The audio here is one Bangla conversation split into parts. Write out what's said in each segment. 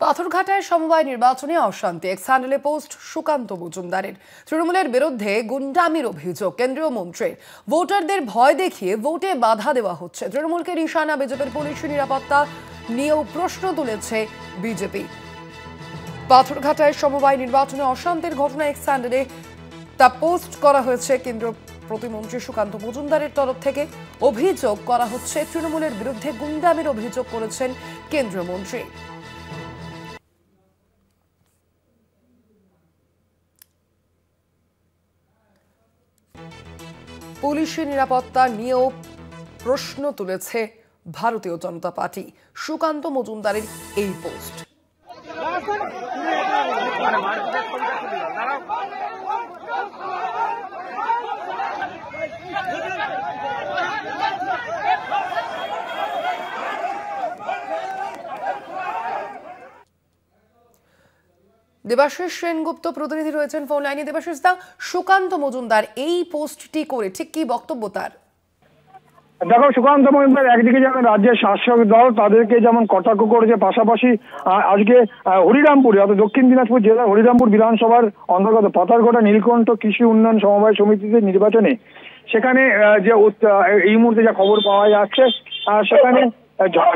পাথরঘাটায় সমবায় নির্বাচনে অশান্তি, এক্স হ্যান্ডেলে পোস্ট সুকান্ত মজুমদারের। তৃণমূলের বিরুদ্ধে গুন্ডামির অভিযোগ কেন্দ্রীয় মন্ত্রীর। ভোটারদের ভয় দেখিয়ে ভোটে বাধা দেওয়া হচ্ছে। তৃণমূলকে নিশানা বিজেপির পুলিশি নিরাপত্তা নিয়েও প্রশ্ন তুলেছে বিজেপি। পাথরঘাটায় সমবায় নির্বাচনে অশান্তির ঘটনা এক্স হ্যান্ডেলে তা পোস্ট করা হয়েছে কেন্দ্রীয় প্রতিমন্ত্রী সুকান্ত মজুমদারের তরফ থেকে। অভিযোগ করা হচ্ছে তৃণমূলের বিরুদ্ধে গুন্ডামির অভিযোগ করেছেন কেন্দ্রীয় মন্ত্রী। পুলিশি নিরাপত্তা নিয়েও প্রশ্ন তুলেছে ভারতীয় জনতা পার্টি। সুকান্ত মজুমদারের এই পোস্ট। দেবাশিস সেনগুপ্ত প্রতিনিধি রয়েছেন ফোন লাইনে। দেবাশিস দা, সুকান্ত মজুমদার এই পোস্টটি করে ঠিক কি বক্তব্য তার? দেখো, সুকান্ত মজুমদার একদিকে যেমন রাজ্যের শাসক দল তাদেরকে যেমন কটাক্ষ করেছে, পাশাপাশি আজকে হরিরামপুরে অর্থাৎ দক্ষিণ দিনাজপুর জেলার হরিরামপুর বিধানসভার অন্তর্গত পাথরঘাটা নীলকণ্ঠ কৃষি উন্নয়ন সমবায় সমিতিতে নির্বাচনে সেখানে যে এই মুহূর্তে যা খবর পাওয়া যাচ্ছে সেখানে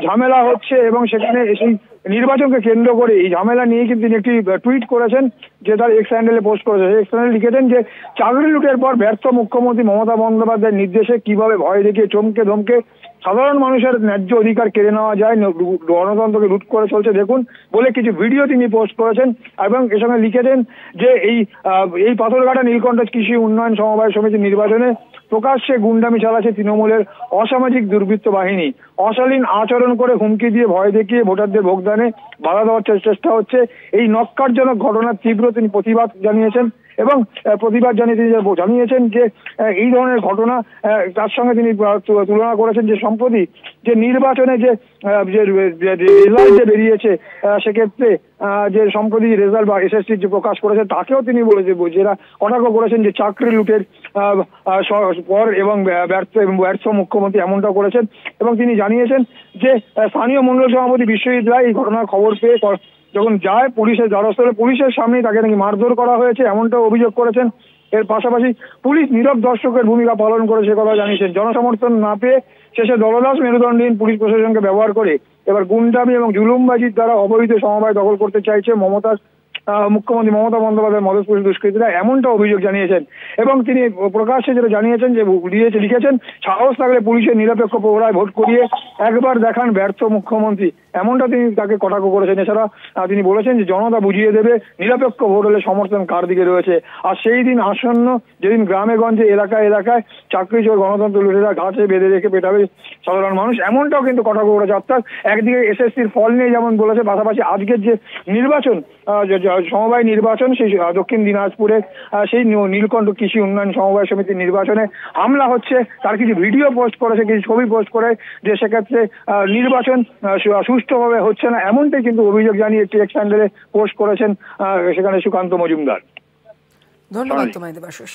ঝামেলা হচ্ছে এবং সেখানে সেই নির্বাচনকে কেন্দ্র করে এই ঝামেলা নিয়ে কিন্তু তিনি একটি টুইট করেছেন, যে তার এক্স হ্যান্ডেলে পোস্ট করেছে। এক্স হ্যান্ডেলে লিখেছেন যে চাকরি লুটের পর ব্যর্থ মুখ্যমন্ত্রী মমতা বন্দ্যোপাধ্যায়ের নির্দেশে কিভাবে ভয় দেখিয়ে চমকে ধমকে সাধারণ মানুষের ন্যায্য অধিকার কেড়ে নেওয়া যায়, গণতন্ত্রকে লুট করে চলছে দেখুন বলে কিছু ভিডিও তিনি পোস্ট করেছেন। এবং এর সঙ্গে লিখেছেন যে এই পাথরঘাটা নীলকণ্ঠ কৃষি উন্নয়ন সমবায় সমিতির নির্বাচনে প্রকাশ্যে গুন্ডামি চালাচ্ছে তৃণমূলের অসামাজিক দুর্বৃত্ত বাহিনী। অশালীন আচরণ করে হুমকি দিয়ে ভয় দেখিয়ে ভোটারদের ভোটদানে বাধা দেওয়ার চেষ্টা হচ্ছে। এই নক্কারজনক ঘটনার তীব্র তিনি প্রতিবাদ জানিয়েছেন এবং প্রতিবাদ জানিয়ে তিনি জানিয়েছেন যে এই ধরনের ঘটনা তার সঙ্গে তিনি তুলনা করেছেন যে সম্প্রতি যে নির্বাচনে যে রেজাল্ট যে বেরিয়েছে সেক্ষেত্রে যে সম্প্রতি রেজাল্ট বা এসএসসি যে প্রকাশ করেছে তাকেও তিনি বলেছে যারা কটাক্ষ করেছেন যে চাকরি লুটের পর এবং ব্যর্থ মুখ্যমন্ত্রী এমনটাও করেছেন। এবং তিনি জানিয়েছেন যে স্থানীয় মন্ডল সভাপতি বিশ্বজিৎ রায় এই ঘটনার খবর পেয়ে যখন যায় পুলিশের দ্বারস্থ হলে পুলিশের সামনেই তাকে নাকি মারধর করা হয়েছে এমনটাও অভিযোগ করেছেন। এর পাশাপাশি পুলিশ নীরব দর্শকের ভূমিকা পালন করে সে কথা জানিয়েছেন। জনসমর্থন না পেয়ে শেষে দলদাস মেরুদণ্ডহীন পুলিশ প্রশাসনকে ব্যবহার করে এবার গুন্ডামি এবং জুলুমবাজির দ্বারা অবৈধ সমবায় দখল করতে চাইছে মুখ্যমন্ত্রী মমতা বন্দ্যোপাধ্যায়ের মদতপুষ্ট দুষ্কৃতীরা, এমনটা অভিযোগ জানিয়েছেন। এবং তিনি প্রকাশ্যে যেটা জানিয়েছেন যে লিখেছেন সাহস থাকলে পুলিশের নিরপেক্ষ প্রহরায় ভোট করিয়ে একবার দেখান ব্যর্থ মুখ্যমন্ত্রী, এমনটা তিনি তাকে কটাক্ষ করেছেন। এছাড়া তিনি বলেছেন যে জনতা বুঝিয়ে দেবে নিরপেক্ষ ভোট হলে সমর্থন কার দিকে রয়েছে। আর সেই দিন আসন্ন যেদিন গ্রামে গঞ্জে এলাকায় চাকরি চোর গণতন্ত্র লুটেরা ঘাটে বেঁধে রেখে পেটাবে সাধারণ মানুষ, এমনটাও কিন্তু কটাক্ষ করেছে। অর্থাৎ একদিকে এসএসসির ফল নিয়ে যেমন বলেছে, পাশাপাশি আজকের যে নির্বাচন সমবায় নির্বাচন সেই দক্ষিণ দিনাজপুরে সেই নীলকণ্ঠ কৃষি উন্নয়ন সমবায় সমিতির নির্বাচনে হামলা হচ্ছে তার কিছু ভিডিও পোস্ট করেছে, কিছু ছবি পোস্ট করে যে সেক্ষেত্রে নির্বাচন সুষ্ঠুভাবে হচ্ছে না, এমনটাই কিন্তু অভিযোগ জানিয়ে একটি এক্স হ্যান্ডেলে পোস্ট করেছেন সেখানে সুকান্ত মজুমদার। ধন্যবাদ তোমায় দেবাশিস।